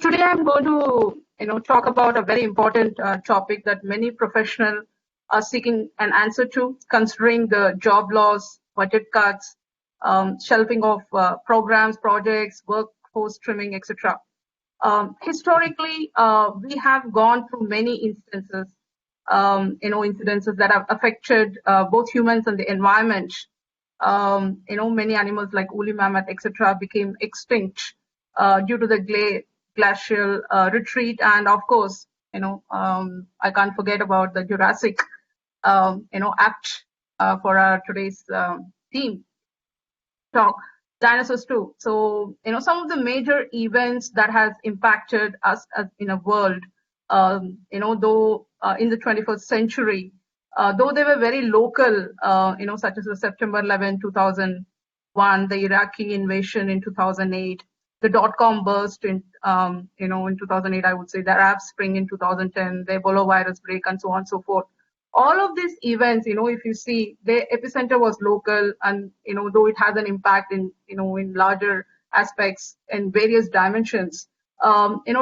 Today I'm going to, talk about a very important topic that many professionals are seeking an answer to, considering the job loss, budget cuts, shelving of programs, projects, workforce trimming, etc. Historically, we have gone through many instances, incidences that have affected both humans and the environment. Many animals like woolly mammoth, etc., became extinct due to the glacial retreat, and of course, I can't forget about the Jurassic, apt for our today's theme talk, dinosaurs too. So, some of the major events that has impacted us as in a world, though in the 21st century, though they were very local, such as the September 11, 2001, the Iraqi invasion in 2008, the dot-com burst in 2008, I would say, the Arab Spring in 2010, the Ebola virus break, and so on and so forth. All of these events, if you see, the epicenter was local, and though it has an impact in in larger aspects in various dimensions,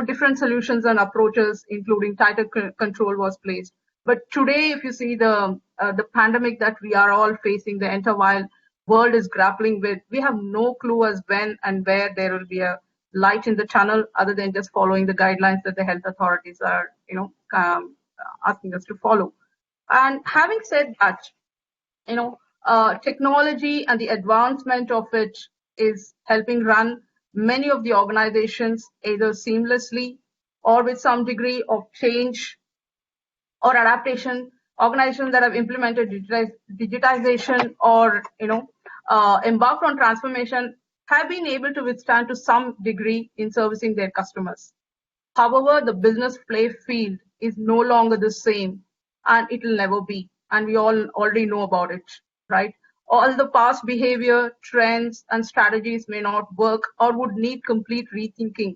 different solutions and approaches, including tighter control, was placed. But today, if you see the pandemic that we are all facing, the entire world is grappling with, we have no clue as when and where there will be a light in the tunnel, other than just following the guidelines that the health authorities are, asking us to follow. And having said that, technology and the advancement of it is helping run many of the organizations either seamlessly or with some degree of change or adaptation. Organizations that have implemented digitization or embarked on transformation have been able to withstand to some degree in servicing their customers. However, the business play field is no longer the same, and it will never be. And we all already know about it, right? All the past behavior, trends, and strategies may not work or would need complete rethinking.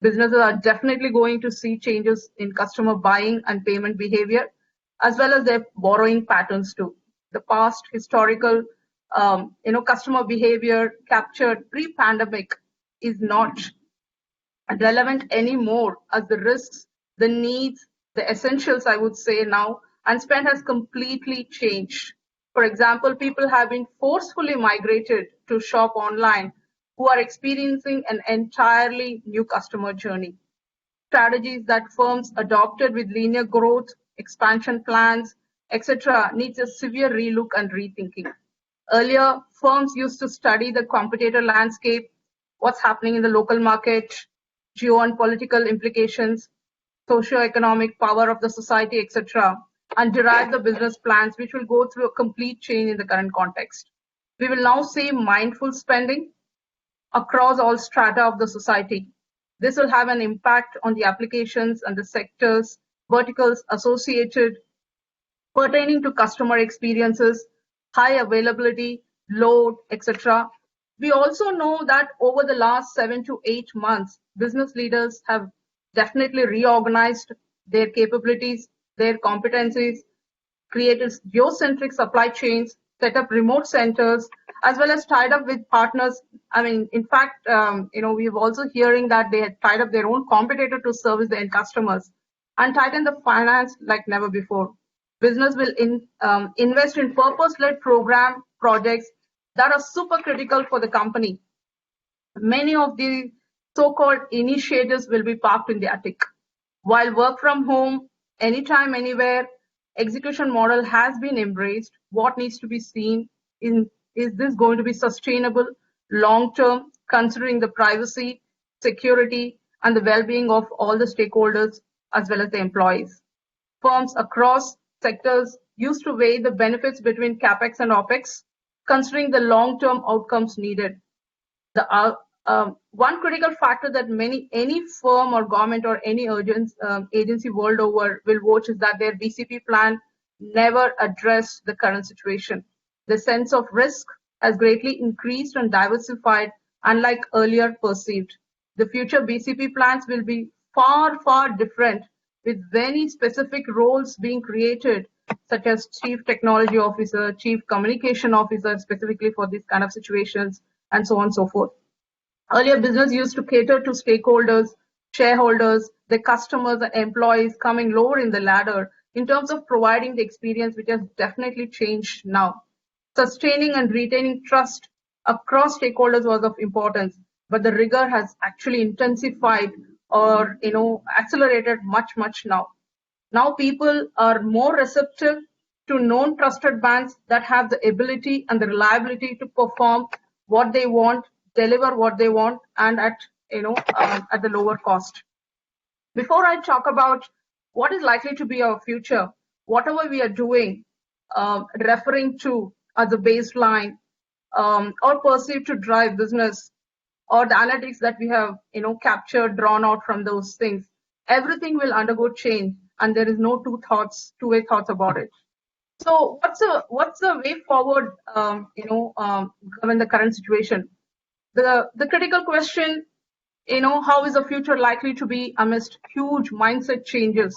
Businesses are definitely going to see changes in customer buying and payment behavior, as well as their borrowing patterns too. The past historical, customer behavior captured pre-pandemic is not relevant anymore, as the risks, the needs, the essentials, I would say now, and spend has completely changed. For example, people have been forcefully migrated to shop online who are experiencing an entirely new customer journey. Strategies that firms adopted with linear growth, expansion plans, etc., needs a severe relook and rethinking. Earlier, firms used to study the competitor landscape, what's happening in the local market, geo and political implications, socio-economic power of the society, etc., and derive the business plans which will go through a complete change in the current context. We will now see mindful spending across all strata of the society. This will have an impact on the applications and the sectors, verticals associated pertaining to customer experiences, high availability, load, etc. We also know that over the last 7 to 8 months, business leaders have definitely reorganized their capabilities, their competencies, created geocentric supply chains, set up remote centers, as well as tied up with partners. I mean, in fact, we've also hearing that they had tied up their own competitor to service the end customers and tighten the finance like never before. Business will invest in purpose-led program projects that are super critical for the company. Many of the so-called initiatives will be parked in the attic. While work from home, anytime, anywhere, execution model has been embraced, what needs to be seen is this going to be sustainable, long-term, considering the privacy, security, and the well-being of all the stakeholders as well as the employees. Firms across sectors used to weigh the benefits between CapEx and OpEx, considering the long-term outcomes needed. The one critical factor that any firm or government or any agency world over will watch is that their BCP plan never addressed the current situation. The sense of risk has greatly increased and diversified, unlike earlier perceived. The future BCP plans will be far, far different, with many specific roles being created, such as Chief Technology Officer, Chief Communication Officer, specifically for these kind of situations, and so on and so forth. Earlier, business used to cater to stakeholders, shareholders, the customers, and employees coming lower in the ladder in terms of providing the experience, which has definitely changed now. Sustaining and retaining trust across stakeholders was of importance, but the rigor has actually intensified or accelerated much now. Now people are more receptive to known trusted banks that have the ability and the reliability to perform what they want, deliver what they want, and at the lower cost. Before I talk about what is likely to be our future, whatever we are doing, referring to as a baseline, or perceived to drive business, or the analytics that we have captured, drawn out from those things, everything will undergo change, and there is no two-way thoughts about it. So what's the way forward, given the current situation? The critical question, how is the future likely to be amidst huge mindset changes?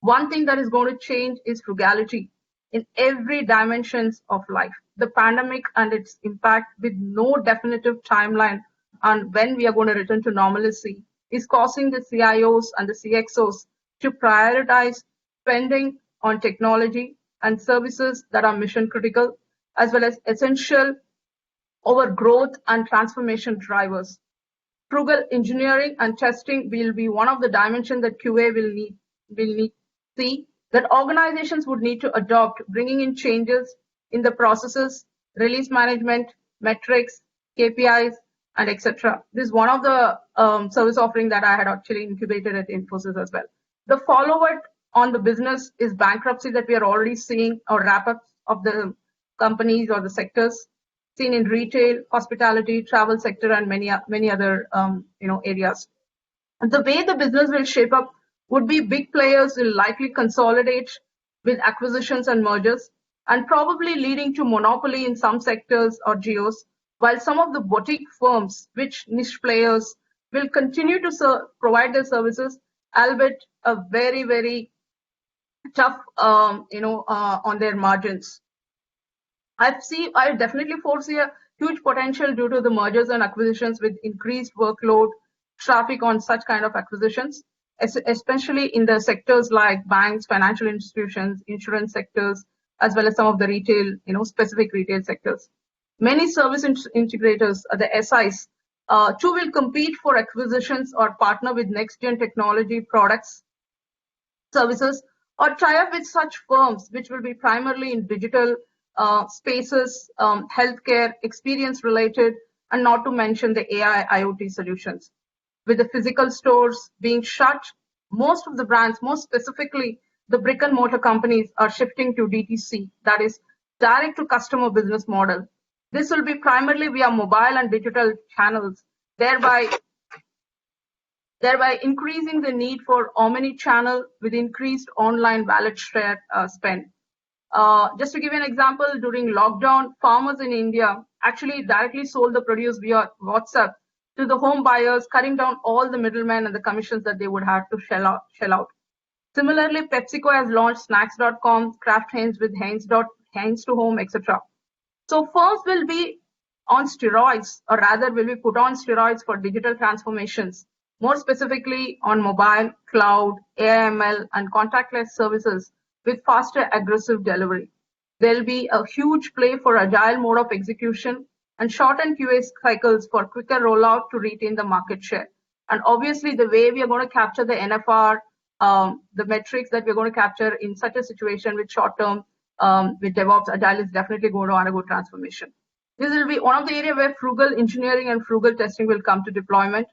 One thing that is going to change is frugality in every dimensions of life. The pandemic and its impact, with no definitive timeline on when we are going to return to normalcy, is causing the CIOs and the CXOs to prioritize spending on technology and services that are mission critical, as well as essential over growth and transformation drivers. Frugal engineering and testing will be one of the dimensions that QA will need to see, that organizations would need to adopt, bringing in changes in the processes, release management, metrics, KPIs, and etc. This is one of the service offering that I had actually incubated at Infosys as well. The follow-up on the business is bankruptcy that we are already seeing, or wrap-ups of the companies or the sectors seen in retail, hospitality, travel sector, and many other areas. And the way the business will shape up would be big players will likely consolidate with acquisitions and mergers, and probably leading to monopoly in some sectors or geos, while some of the boutique firms, which niche players, will continue to provide their services, albeit a very tough, on their margins. I definitely foresee a huge potential due to the mergers and acquisitions with increased workload, traffic on such kind of acquisitions, especially in the sectors like banks, financial institutions, insurance sectors, as well as some of the retail, specific retail sectors. Many service integrators, the SIs, too, will compete for acquisitions or partner with next-gen technology products, services, or tie up with such firms, which will be primarily in digital spaces, healthcare, experience related, and not to mention the AI, IoT solutions. With the physical stores being shut, most of the brands, most specifically the brick and mortar companies, are shifting to DTC, that is direct to customer business model. This will be primarily via mobile and digital channels, thereby increasing the need for omni-channel with increased online wallet share spend. Just to give you an example, during lockdown, farmers in India actually directly sold the produce via WhatsApp to the home buyers, cutting down all the middlemen and the commissions that they would have to shell out. Similarly, PepsiCo has launched snacks.com, Kraft Heinz with Heinz to Home, etc. So firms will be on steroids, or rather will be put on steroids for digital transformations, more specifically on mobile, cloud, AIML, and contactless services with faster aggressive delivery. There'll be a huge play for agile mode of execution and shortened QA cycles for quicker rollout to retain the market share. And obviously, the way we are going to capture the NFR, the metrics that we're going to capture in such a situation with short-term, with DevOps, Agile is definitely going to undergo transformation. This will be one of the areas where frugal engineering and frugal testing will come to deployment.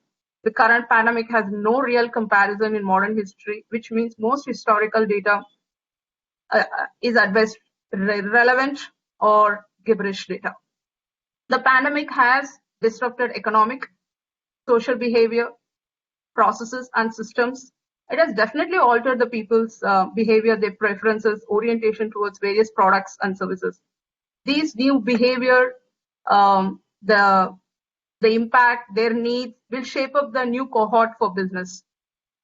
The current pandemic has no real comparison in modern history, which means most historical data is at best irrelevant or gibberish data. The pandemic has disrupted economic, social behavior, processes, and systems. It has definitely altered the people's behavior, their preferences, orientation towards various products and services. These new behavior, the impact, their needs will shape up the new cohort for business.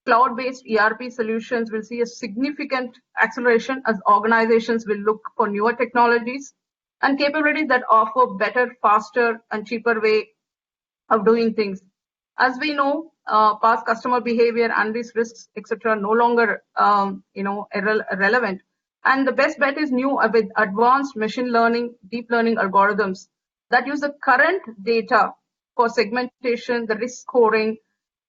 Cloud-based ERP solutions will see a significant acceleration as organizations will look for newer technologies and capabilities that offer better, faster, and cheaper way of doing things. As we know, past customer behavior, analyze risks, etc., no longer relevant. And the best bet is new with advanced machine learning, deep learning algorithms that use the current data for segmentation, the risk scoring,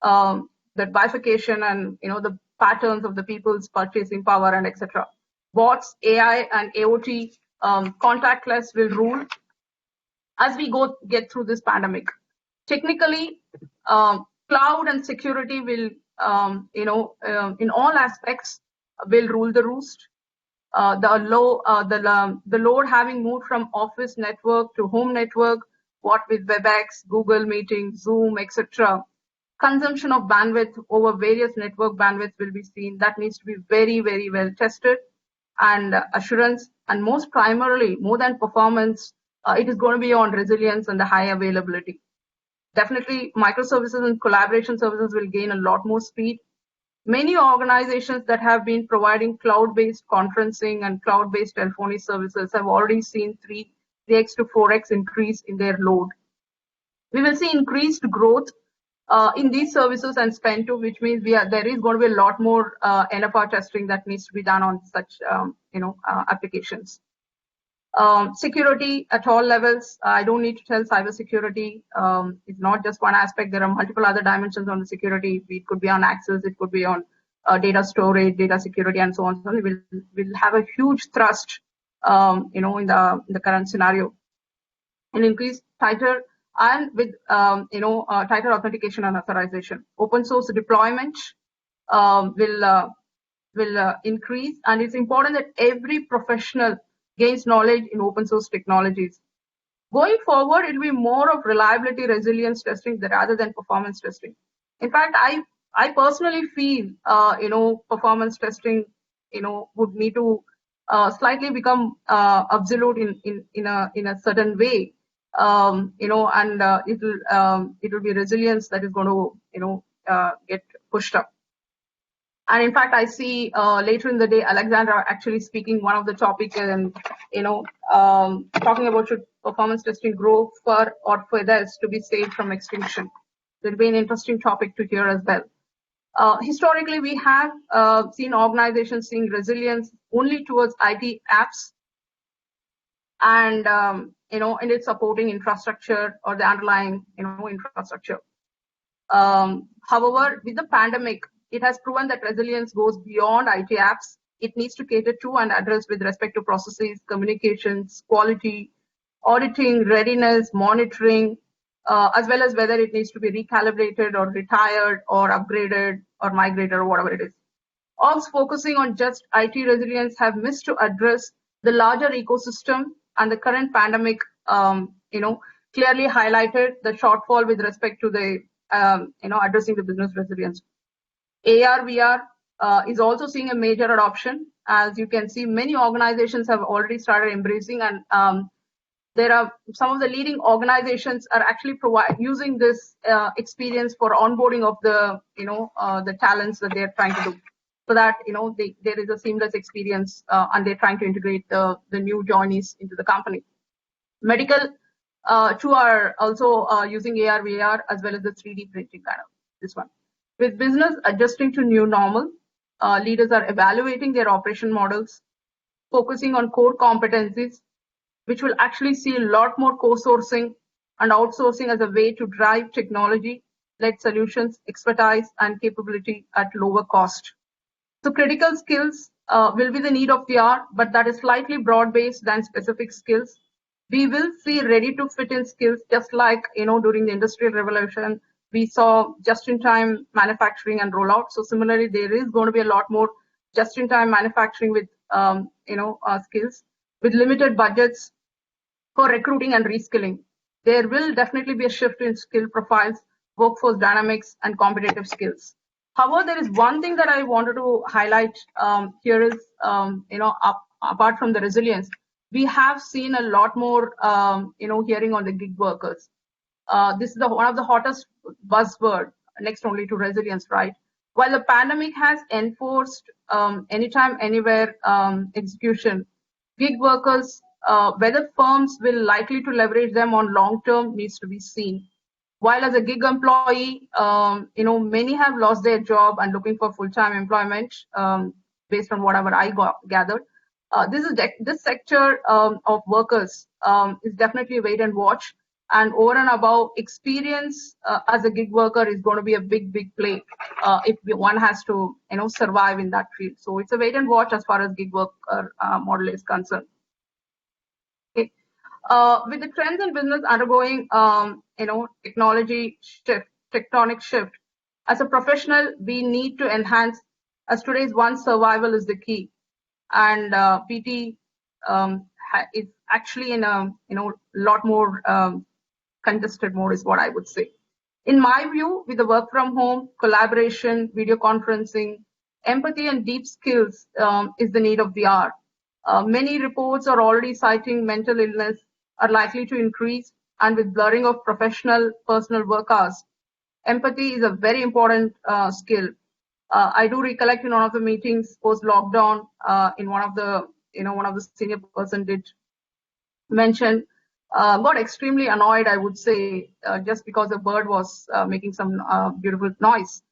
the bifurcation, and the patterns of the people's purchasing power, and etc. Bots, AI, and AOT, contactless will rule as we get through this pandemic. Technically, cloud and security will, in all aspects, will rule the roost. The load having moved from office network to home network, what with WebEx, Google Meeting, Zoom, etc. Consumption of bandwidth over various network bandwidths will be seen. That needs to be very, very well tested, and assurance, and most primarily, more than performance, it is going to be on resilience and the high availability. Definitely, microservices and collaboration services will gain a lot more speed. Many organizations that have been providing cloud-based conferencing and cloud-based telephony services have already seen 3x to 4x increase in their load. We will see increased growth in these services and spend too, which means there is going to be a lot more NFR testing that needs to be done on such applications. Security at all levels. I don't need to tell cybersecurity. It's not just one aspect. There are multiple other dimensions on the security. It could be on access. It could be on data storage, data security, and so on. So we'll have a huge thrust, in the current scenario. An increased tighter and with tighter authentication and authorization. Open source deployment will increase, and it's important that every professional gains knowledge in open source technologies. Going forward, it will be more of reliability, resilience testing rather than performance testing. In fact, I personally feel, performance testing, would need to slightly become obsolete in a certain way, and it will be resilience that is going to, get pushed up. And in fact, I see later in the day, Alexandra actually speaking one of the topics and, talking about should performance testing grow for others to be saved from extinction. It'll be an interesting topic to hear as well. Historically, we have seen organizations seeing resilience only towards IT apps and, in its supporting infrastructure or the underlying, infrastructure. However, with the pandemic, it has proven that resilience goes beyond IT apps. It needs to cater to and address with respect to processes, communications, quality, auditing, readiness, monitoring, as well as whether it needs to be recalibrated or retired or upgraded or migrated or whatever it is. Orgs focusing on just IT resilience have missed to address the larger ecosystem, and the current pandemic, clearly highlighted the shortfall with respect to the, addressing the business resilience. AR, VR is also seeing a major adoption. As you can see, many organizations have already started embracing, and there are some of the leading organizations are actually using this experience for onboarding of the, the talents that they're trying to do. So that, there is a seamless experience, and they're trying to integrate the new joinees into the company. Medical, too, are also using AR, VR, as well as the 3D printing kind of this one. With business adjusting to new normal, leaders are evaluating their operation models, focusing on core competencies, which will actually see a lot more co-sourcing and outsourcing as a way to drive technology-led solutions, expertise, and capability at lower cost. So critical skills will be the need of the hour, but that is slightly broad-based than specific skills. We will see ready-to-fit-in skills, just like, during the Industrial Revolution, we saw just-in-time manufacturing and rollout. So similarly, there is going to be a lot more just-in-time manufacturing with, skills with limited budgets for recruiting and reskilling. There will definitely be a shift in skill profiles, workforce dynamics, and competitive skills. However, there is one thing that I wanted to highlight here is, apart from the resilience, we have seen a lot more, hearing on the gig workers. This is one of the hottest buzzword, next only to resilience, right? While the pandemic has enforced anytime, anywhere execution, gig workers, whether firms will likely to leverage them on long term needs to be seen. While as a gig employee, many have lost their job and looking for full-time employment, based on whatever I gathered. This sector of workers is definitely wait and watch, and over and above, experience as a gig worker is going to be a big play if one has to survive in that field. So it's a wait and watch as far as gig worker model is concerned. Okay. With the trends in business undergoing, tectonic shift, as a professional, we need to enhance, as today's one, survival is the key. And PT is actually in a, lot more congested mode is what I would say. In my view, with the work from home, collaboration, video conferencing, empathy and deep skills is the need of the hour. Many reports are already citing mental illness are likely to increase, and with blurring of professional personal work hours, empathy is a very important skill. I do recollect in one of the meetings post lockdown, in one of the senior person did mention, got extremely annoyed, I would say, just because the bird was making some beautiful noise.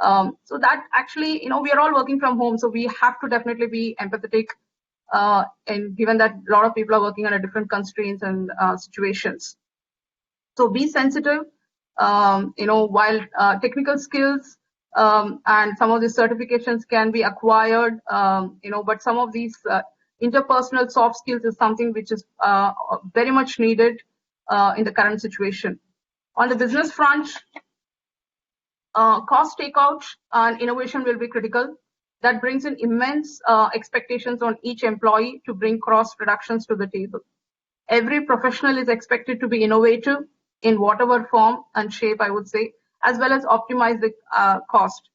So that actually, we are all working from home, so we have to definitely be empathetic, and given that a lot of people are working under different constraints and situations. So be sensitive, while technical skills and some of these certifications can be acquired, but some of these interpersonal soft skills is something which is very much needed in the current situation. On the business front, cost takeout and innovation will be critical. That brings in immense expectations on each employee to bring cost reductions to the table. Every professional is expected to be innovative in whatever form and shape, I would say, as well as optimize the cost.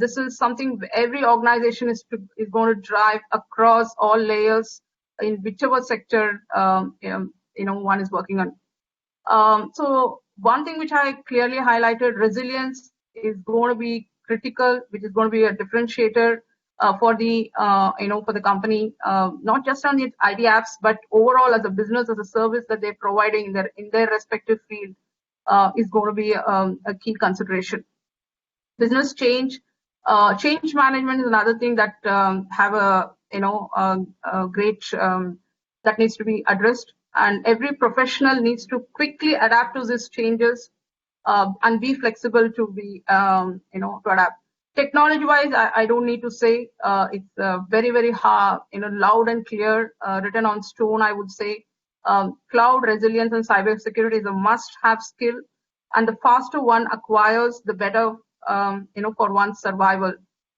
This is something every organization is going to drive across all layers in whichever sector one is working on. So one thing which I clearly highlighted, resilience is going to be critical, which is going to be a differentiator for the for the company, not just on its ID apps, but overall as a business, as a service that they're providing in their respective field, is going to be a key consideration. Business change management is another thing that have a great that needs to be addressed, and every professional needs to quickly adapt to these changes and be flexible to be to adapt. Technology wise, I don't need to say, it's very hard, loud and clear, written on stone, I would say. Cloud resilience and cybersecurity is a must have skill, and the faster one acquires, the better for one's survival.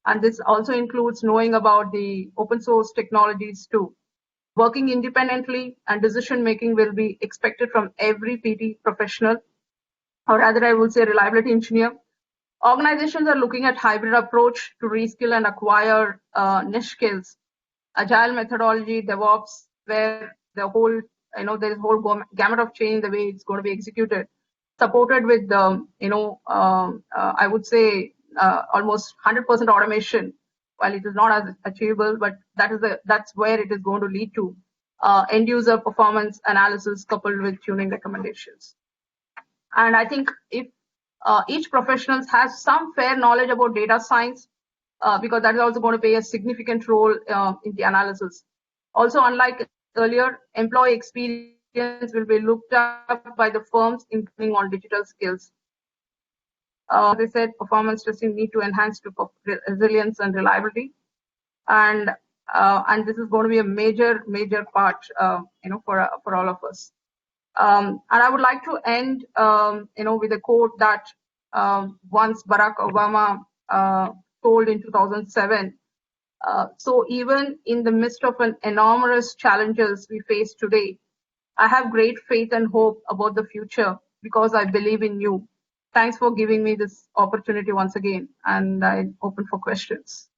And this also includes knowing about the open source technologies too. Working independently and decision making will be expected from every PT professional, or rather I would say reliability engineer. Organizations are looking at hybrid approach to reskill and acquire niche skills. Agile methodology, DevOps, where the whole, there is a whole gamut of change the way it's going to be executed, supported with, I would say almost 100% automation. While it is not as achievable, but that's where it is going to lead to end user performance analysis coupled with tuning recommendations. And I think if each professional has some fair knowledge about data science, because that is also going to play a significant role in the analysis. Also, unlike earlier, employee experience will be looked up by the firms, including on digital skills. As I said, performance testing need to enhance to resilience and reliability, and this is going to be a major part, for all of us. And I would like to end, with a quote that once Barack Obama told in 2007. So even in the midst of an enormous challenges we face today, I have great faith and hope about the future because I believe in you. Thanks for giving me this opportunity once again, and I'm open for questions.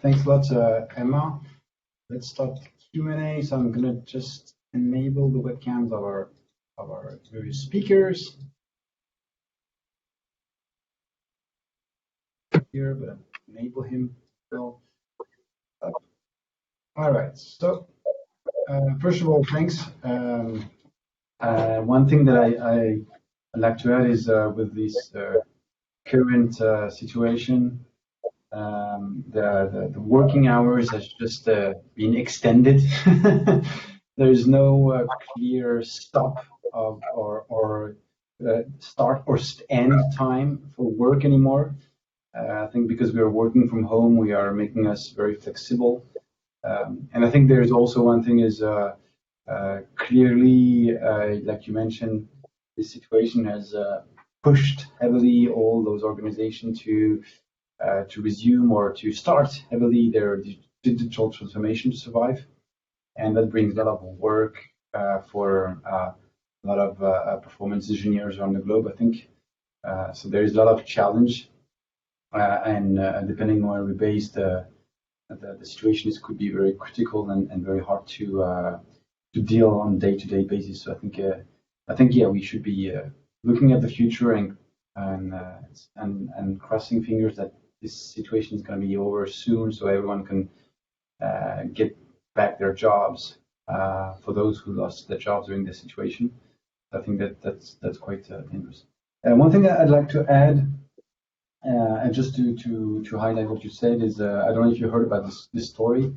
Thanks a lot, Emma. Let's start Q&A. So I'm gonna just enable the webcams of our various speakers here, but enable him. So, All right. So first of all, thanks. One thing that I'd like to add is with this current situation, the working hours has just been extended. There's no clear stop of or start or end time for work anymore. I think because we are working from home, we are making us very flexible. And I think there's also one thing is clearly, like you mentioned, this situation has pushed heavily all those organizations to resume or to start heavily their digital transformation to survive, and that brings a lot of work for a lot of performance engineers around the globe, I think. So there is a lot of challenge, and depending on where we base the situations could be very critical and very hard to deal on day-to-day basis. So I think yeah, we should be looking at the future and crossing fingers that this situation is going to be over soon, so everyone can get back their jobs for those who lost their jobs during this situation. I think that's quite dangerous. One thing that I'd like to add. And just to highlight what you said is, I don't know if you heard about this story.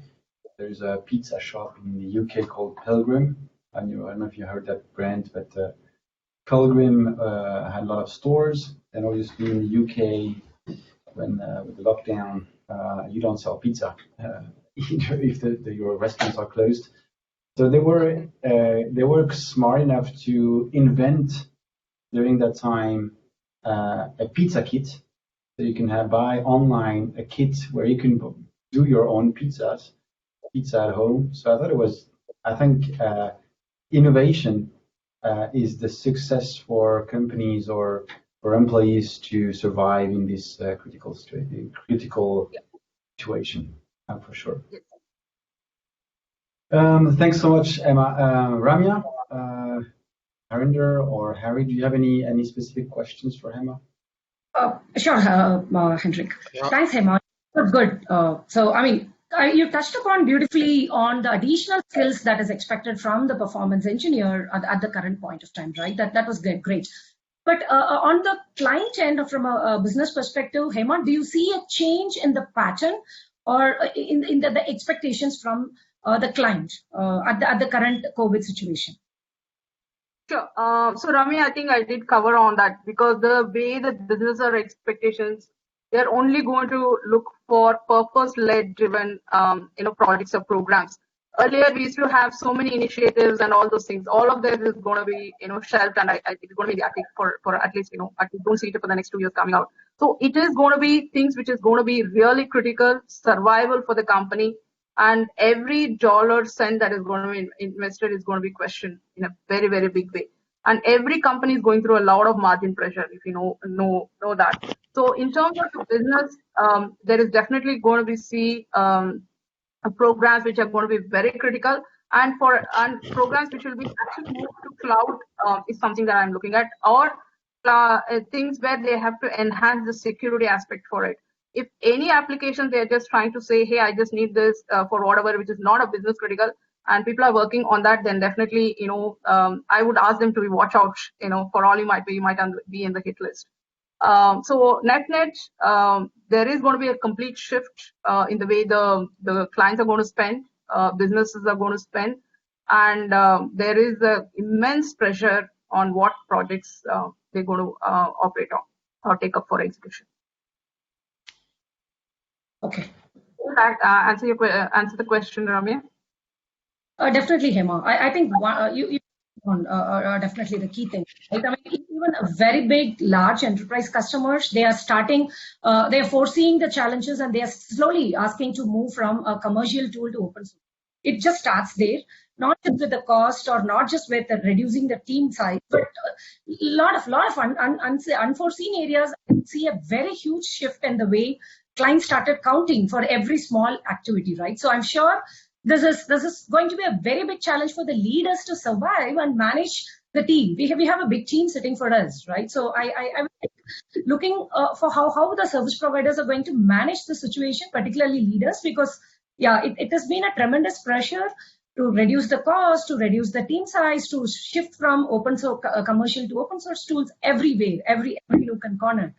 There's a pizza shop in the UK called Pilgrim. I don't know if you heard that brand, but Pilgrim had a lot of stores. And obviously in the UK, when with the lockdown, you don't sell pizza either if your restaurants are closed. So they were smart enough to invent during that time a pizza kit. So you can buy online a kit where you can do your own pizza at home. So I thought I think innovation is the success for companies or for employees to survive in this critical situation, for sure. Thanks so much, Emma. Ramya, Harinder or Harry, do you have any specific questions for Emma? Sure, Hendrik. Yeah. Thanks, Hema. Good. So, I mean, you touched upon beautifully on the additional skills that is expected from the performance engineer at the current point of time, right? That was great. But on the client end, from a business perspective, Hema, do you see a change in the pattern or in the expectations from the client at the current COVID situation? Sure. So Rami, I think I did cover on that because the way the business are expectations, they're only going to look for purpose-led driven, projects or programs. Earlier, we used to have so many initiatives and all those things. All of that is going to be, shelved, and I think it's going to be static for at least, at least don't see it for the next 2 years coming out. So it is going to be things which is going to be really critical, survival for the company, and every dollar cent that is going to be invested is going to be questioned in a very, very big way. And every company is going through a lot of margin pressure, if you know that. So in terms of the business, there is definitely going to be programs which are going to be very critical, and programs which will be actually moved to cloud is something that I'm looking at, or things where they have to enhance the security aspect for it. If any application they're just trying to say, hey, I just need this for whatever, which is not a business critical, and people are working on that, then definitely, I would ask them to watch out, for all you might be in the hit list. So net, there is going to be a complete shift in the way the clients are going to spend, businesses are going to spend, and there is immense pressure on what projects they're going to operate on or take up for execution. Okay. Does that answer the question, Ramya? Definitely, Hema. I think you definitely the key thing. Right? I mean, even a very big, large enterprise customers, they are foreseeing the challenges, and they are slowly asking to move from a commercial tool to open source. It just starts there, not just with the cost or not just with reducing the team size, but a lot of unforeseen areas. I see a very huge shift in the way clients started counting for every small activity, right? So I'm sure this is going to be a very big challenge for the leaders to survive and manage the team. We have a big team sitting for us, right? So I'm looking for how the service providers are going to manage the situation, particularly leaders, because yeah, it has been a tremendous pressure to reduce the cost, to reduce the team size, to shift from open source commercial to open source tools everywhere, every nook and corner.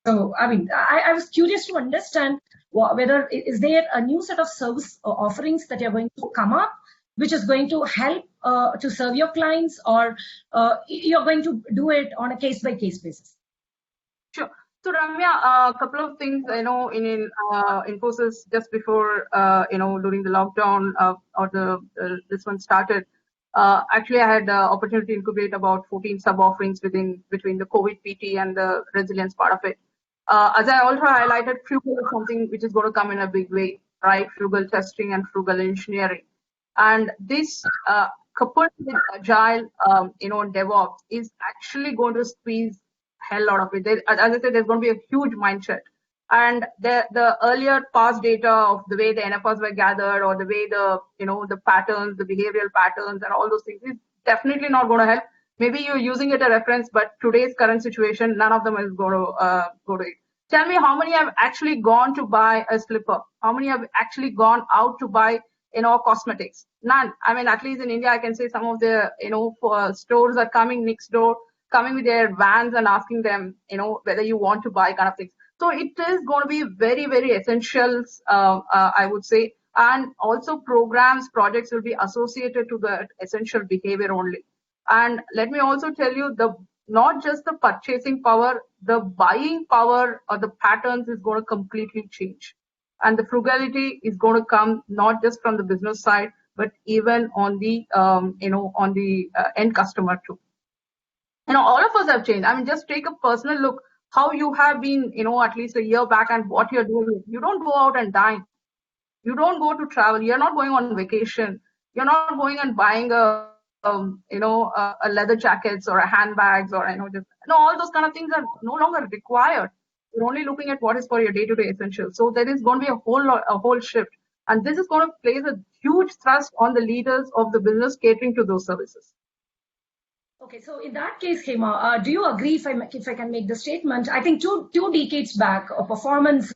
So, I mean, I was curious to understand whether is there a new set of service offerings that you're going to come up, which is going to help to serve your clients, or you're going to do it on a case by case basis. Sure. So Ramya, a couple of things, in Infosys just before, during the lockdown or this one started. Actually, I had the opportunity to incubate about 14 sub offerings between the COVID PT and the resilience part of it. As I also highlighted, Frugal is something which is going to come in a big way, right? Frugal testing and Frugal engineering, and this coupled with Agile, DevOps is actually going to squeeze hell out of it. As I said, there's going to be a huge mindset. And the earlier past data of the way the NFRs were gathered, or the way the patterns, the behavioral patterns, and all those things is definitely not going to help. Maybe you're using it as a reference, but today's current situation, none of them is going to go to it. Tell me how many have actually gone to buy a slipper? How many have actually gone out to buy cosmetics? None. I mean, at least in India, I can say some of the stores are coming next door, coming with their vans and asking them, whether you want to buy kind of things. So it is going to be very, very essentials, I would say. And also projects will be associated to the essential behavior only. And let me also tell you, not just the purchasing power, the buying power or the patterns is going to completely change. And the frugality is going to come not just from the business side, but even on the, end customer too. All of us have changed. I mean, just take a personal look how you have been, at least a year back, and what you're doing. You don't go out and dine. You don't go to travel. You're not going on vacation. You're not going and buying a leather jackets or a handbags, or all those kind of things are no longer required. You're only looking at what is for your day-to-day essentials. So there is going to be a whole shift, and this is going to place a huge thrust on the leaders of the business catering to those services. Okay, so in that case, Hema, do you agree if I can make the statement? I think two decades back, performance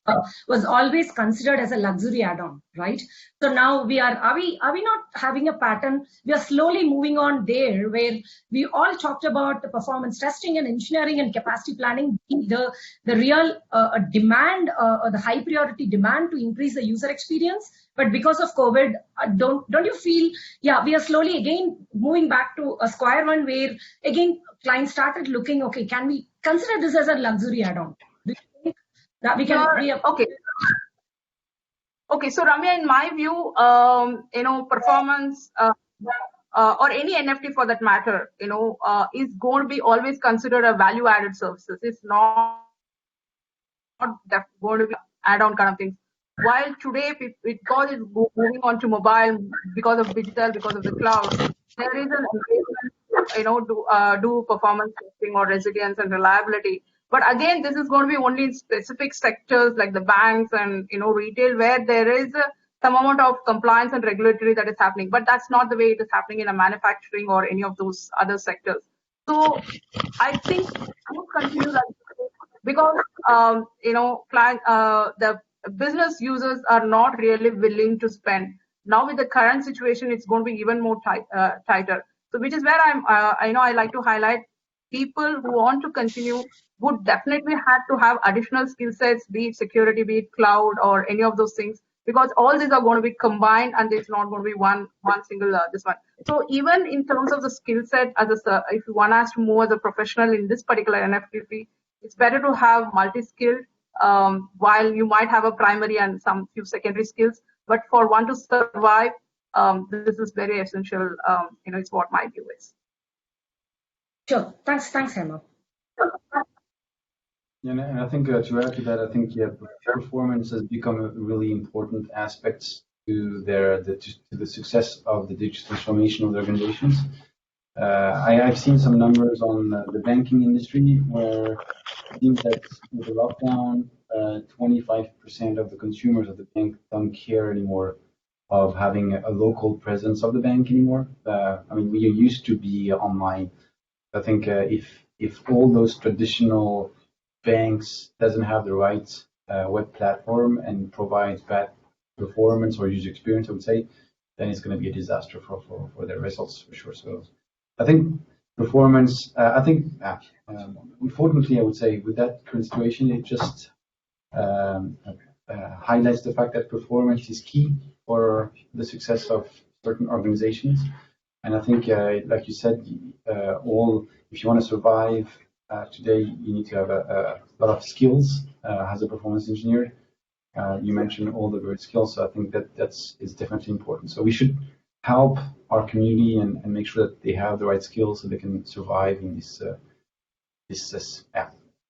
was always considered as a luxury add-on, right? So now are we not having a pattern? We are slowly moving on there, where we all talked about the performance testing and engineering and capacity planning being the real demand, or the high priority demand to increase the user experience. But because of COVID, don't you feel, we are slowly again moving back to a square one, where again clients started looking, okay, can we consider this as a luxury add-on? Do you think that we can okay. Okay, so Ramya, in my view, performance or any NFT for that matter, is going to be always considered a value-added services. It's not going to be add-on kind of things. While today, because it's moving on to mobile, because of digital, because of the cloud, there is an engagement, do performance testing or resilience and reliability. But again, this is going to be only in specific sectors like the banks and retail, where there is some amount of compliance and regulatory that is happening. But that's not the way it is happening in a manufacturing or any of those other sectors. So I think I will continue that, because the business users are not really willing to spend. Now with the current situation, it's going to be even more tighter. So which is where I like to highlight, people who want to continue would definitely have to have additional skill sets, be it security, be it cloud, or any of those things, because all these are going to be combined, and it's not going to be one single this one. So even in terms of the skill set, if one has to move as a professional in this particular NFT, it's better to have multi-skilled, while you might have a primary and some few secondary skills. But for one to survive, this is very essential. It's what my view is. Sure. Thanks, Hema. Yeah, and I think to add to that, I think performance has become a really important aspect to the success of the digital transformation of the organizations. I've seen some numbers on the banking industry, where it seems that with the lockdown, 25% of the consumers of the bank don't care anymore of having a local presence of the bank anymore. I mean, we used to be online. I think if all those traditional banks doesn't have the right web platform and provides bad performance or user experience, I would say, then it's going to be a disaster for their results for sure. So I think performance, unfortunately, I would say with that current situation, it just highlights the fact that performance is key for the success of certain organizations. And I think, like you said, if you want to survive today, you need to have a lot of skills as a performance engineer. You mentioned all the word skills, so I think that's definitely important. So we should help our community and make sure that they have the right skills so they can survive in this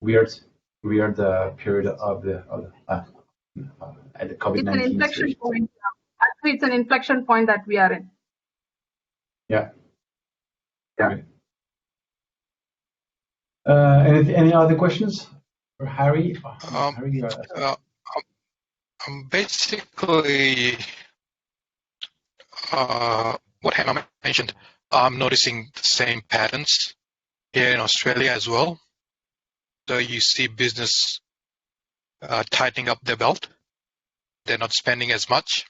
weird period of the COVID-19 It's an inflection situation. point. Actually, it's an inflection point that we are in. Yeah. Okay. Any other questions for Harry? Harry, basically, what Hema mentioned, I'm noticing the same patterns here in Australia as well. So you see business tightening up their belt. They're not spending as much.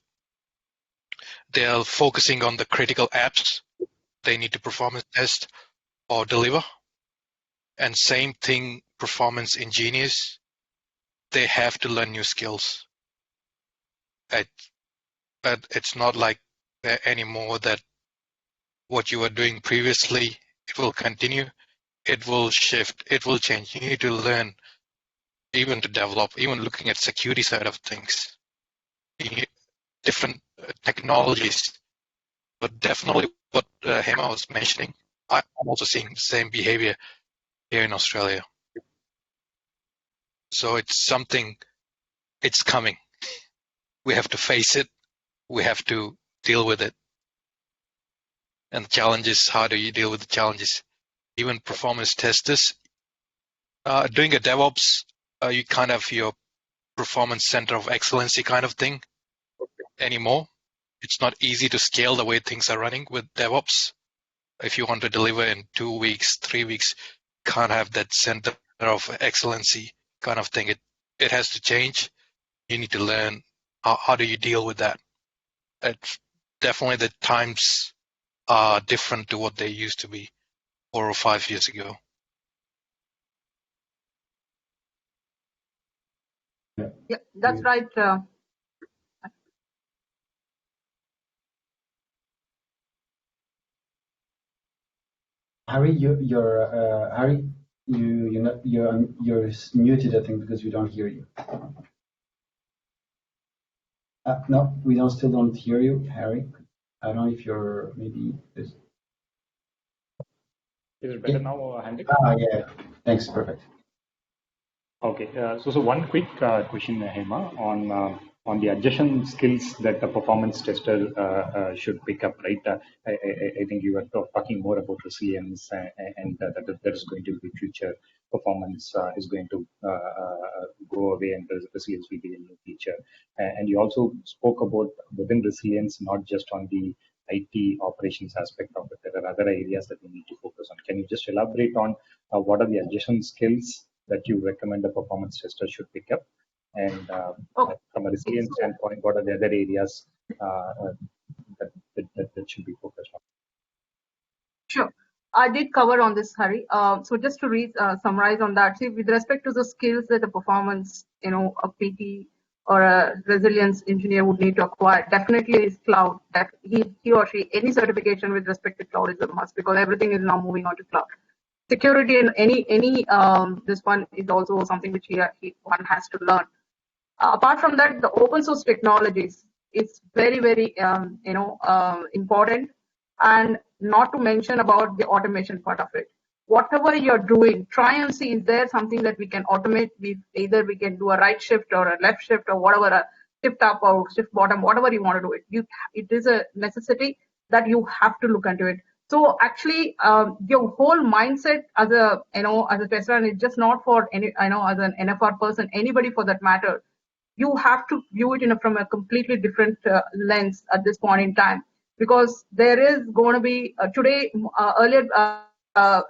They're focusing on the critical apps they need to performance test or deliver. And same thing, performance engineers, they have to learn new skills. But it's not like anymore that what you were doing previously, it will continue, it will shift, it will change. You need to learn even to develop, even looking at security side of things, different technologies. But definitely what Hema was mentioning, I'm also seeing the same behavior here in Australia. So it's something, it's coming. We have to face it. We have to deal with it. And the challenge is, how do you deal with the challenges? Even performance testers, doing a DevOps, you kind of your performance center of excellency kind of thing anymore. It's not easy to scale the way things are running with DevOps. If you want to deliver in 2 weeks, 3 weeks, can't have that center of excellency kind of thing. It has to change. You need to learn how do you deal with that. It's definitely the times are different to what they used to be 4 or 5 years ago. Yeah, that's right. Harry, Harry, you're muted, I think, because we don't hear you. No, we still don't hear you, Harry. I don't know if you're maybe. Is it better now, Hendrik? Yeah. Thanks. Perfect. Okay. So one quick question, Hema, on the adjacent skills that the performance tester should pick up, right? I think you were talking more about resilience and that there is going to be future performance is going to go away and resilience will be a new feature. And you also spoke about within resilience, not just on the IT operations aspect of it. There are other areas that we need to focus on. Can you just elaborate on what are the adjacent skills that you recommend a performance tester should pick up? And from a resilience standpoint, what are the other areas that should be focused on? Sure. I did cover on this, Hari. So just to summarize on that, see, with respect to the skills that a performance, a PT or a resilience engineer would need to acquire, definitely is cloud. That he or she, any certification with respect to cloud is a must, because everything is now moving on to cloud. Security in any this one is also something which one has to learn. Apart from that, the open source technologies is very, very important, and not to mention about the automation part of it. Whatever you're doing, try and see, is there something that we can automate? Either we can do a right shift or a left shift or whatever, a shift up or shift bottom, whatever you want to do it. It is a necessity that you have to look into it. So actually, your whole mindset as a tester, and it's just not for any, as an NFR person, anybody for that matter, you have to view it from a completely different lens at this point in time, because there is going to be today, earlier, as I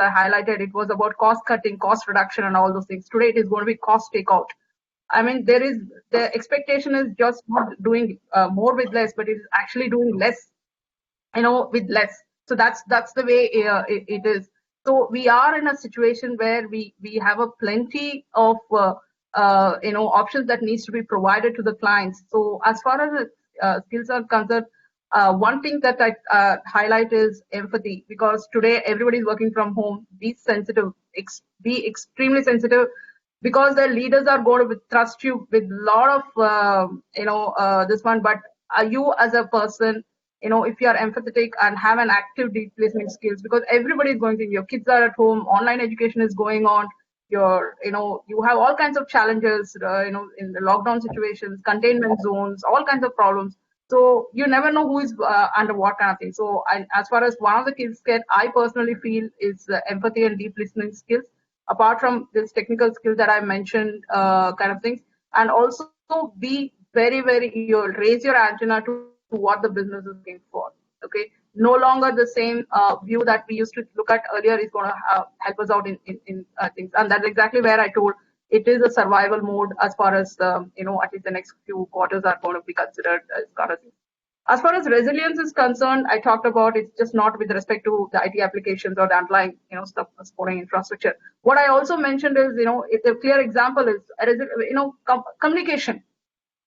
highlighted, it was about cost cutting, cost reduction, and all those things. Today, it is going to be cost takeout. I mean, the expectation is just not doing more with less, but it is actually doing less, with less. So that's the way it is. So we are in a situation where we have a plenty of options that needs to be provided to the clients. So as far as skills are concerned, one thing that I highlight is empathy, because today everybody is working from home. Be sensitive, be extremely sensitive, because the leaders are going to trust you with a lot of this one. But you as a person, if you are empathetic and have an active deep listening skills, because everybody is going to, your kids are at home, online education is going on, you have all kinds of challenges, in the lockdown situations, containment zones, all kinds of problems. So you never know who is under what kind of thing. So as far as one of the key skills I personally feel is empathy and deep listening skills, apart from this technical skill that I mentioned, kind of things. And also be very, very, you raise your antenna to what the business is looking for. Okay, no longer the same view that we used to look at earlier is going to help us out in things. And that's exactly where I told it is a survival mode as far as at least the next few quarters are going to be considered as kind of things. As far as resilience is concerned, I talked about it's just not with respect to the IT applications or the underlying, stuff supporting infrastructure. What I also mentioned is, it's a clear example is, communication.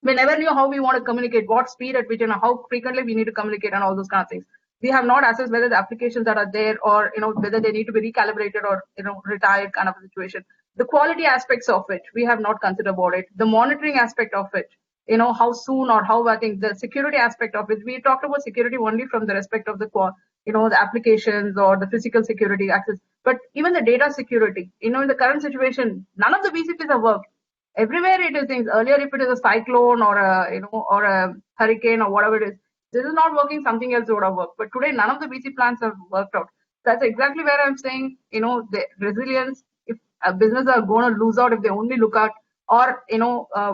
We never knew how we want to communicate, what speed at which, how frequently we need to communicate, and all those kind of things. We have not assessed whether the applications that are there, or whether they need to be recalibrated or retired, kind of a situation. The quality aspects of it, we have not considered about it. The monitoring aspect of it, how soon or how, I think the security aspect of it. We talked about security only from the respect of the applications or the physical security access, but even the data security. In the current situation, none of the BCPs have worked. Everywhere it is things. Earlier, if it is a cyclone or a hurricane or whatever it is, this is not working, something else would have worked. But today, none of the BC plans have worked out. That's exactly where I'm saying, the resilience, if a business are going to lose out if they only look at, or,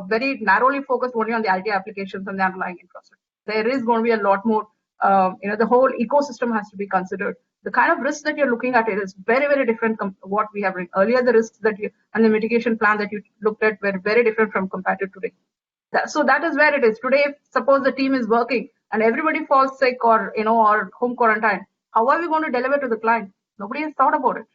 very narrowly focused only on the IT applications and the underlying infrastructure. There is going to be a lot more, the whole ecosystem has to be considered. The kind of risks that you're looking at it is very, very different from what we have earlier. The risks that you and the mitigation plan that you looked at were very different from compared to today. So that is where it is today. If suppose the team is working and everybody falls sick or or home quarantine, how are we going to deliver to the client? Nobody has thought about it.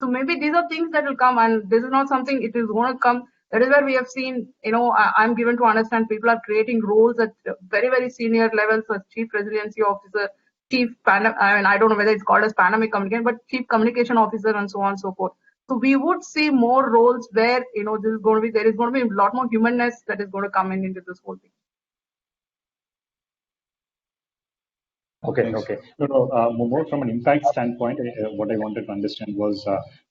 So maybe these are things that will come, and this is not something it is going to come. That is where we have seen, I'm given to understand people are creating roles at very, very senior levels as chief resiliency officer, I don't know whether it's called as pandemic communication, but chief communication officer and so on and so forth. So we would see more roles where, there is going to be a lot more humanness that is going to come into this whole thing. Okay, thanks. Okay. More from an impact standpoint, what I wanted to understand was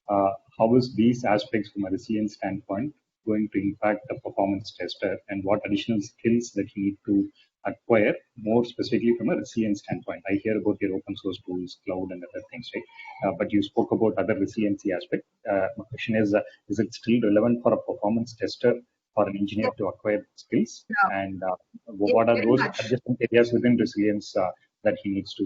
how is these aspects from a resilience standpoint going to impact the performance tester, and what additional skills that you need to acquire, more specifically from a resilience standpoint. I hear about your open source tools, cloud, and other things, right? But you spoke about other resiliency aspect. My question is it still relevant for a performance tester or an engineer to acquire skills? No. And what are those adjacent areas within resilience that he needs to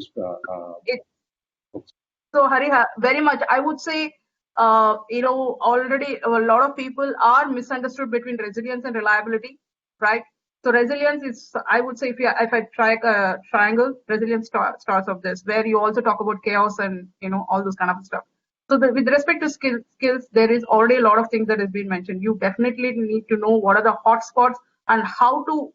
So Hari, very much I would say already a lot of people are misunderstood between resilience and reliability, right? So resilience is, I would say, if I try a triangle, resilience starts of this, where you also talk about chaos and all those kind of stuff. So with respect to skills, there is already a lot of things that has been mentioned. You definitely need to know what are the hotspots and how to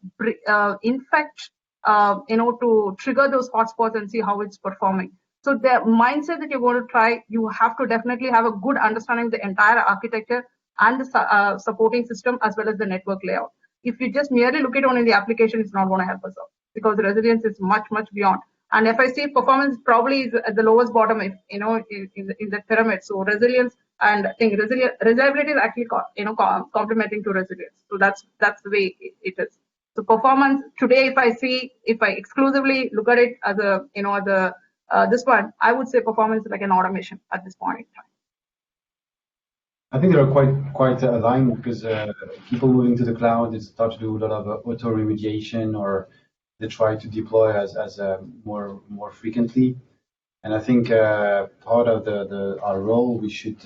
infect, to trigger those hotspots and see how it's performing. So the mindset that you're going to try, you have to definitely have a good understanding of the entire architecture and the supporting system as well as the network layout. If you just merely look at only the application, it's not going to help us out, because resilience is much, much beyond. And if I see performance probably is at the lowest bottom, if in the pyramid. So resilience and I think reliability is actually complementing to resilience. So that's the way it is. So performance today, if I exclusively look at it as a this one, I would say performance is like an automation at this point in time. I think they're quite aligned, because people moving to the cloud, they start to do a lot of auto remediation, or they try to deploy as more frequently. And I think part of our role, we should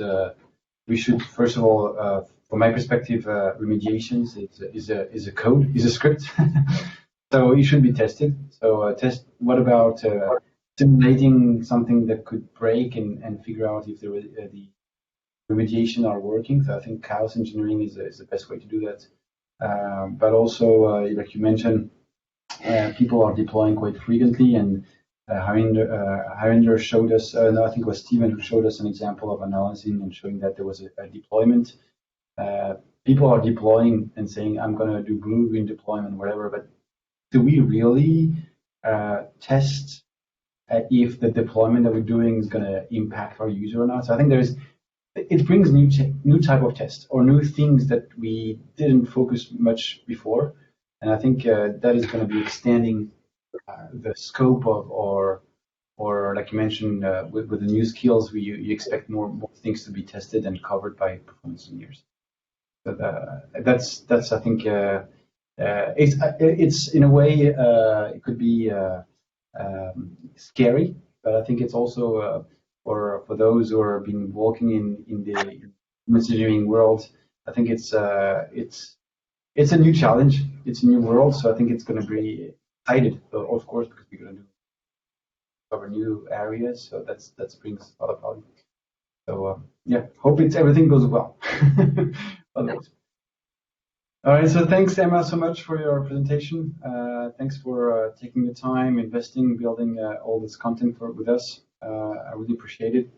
first of all from my perspective, remediations is a code, is a script. So it should be tested. So test. What about simulating something that could break and figure out if the remediation are working? So I think chaos engineering is the best way to do that. But also, like you mentioned, people are deploying quite frequently, and Harinder showed us, no, I think it was Steven who showed us an example of analyzing and showing that there was a deployment. People are deploying and saying, I'm going to do blue-green deployment, whatever, but do we really test if the deployment that we're doing is going to impact our user or not? So I think it brings new type of tests or new things that we didn't focus much before. And I think that is going to be extending the scope of, or like you mentioned, with the new skills, you expect more things to be tested and covered by performance engineers. So that's I think it's in a way it could be scary, but I think it's also for those who are been working in the engineering world. I think it's a new challenge. It's a new world, so I think it's going to be excited, of course, because we're going to cover new areas. So that brings a lot of value. So yeah, hope everything goes well. All right, so thanks, Emma, so much for your presentation. Thanks for taking the time, investing, building all this content with us. I really appreciate it.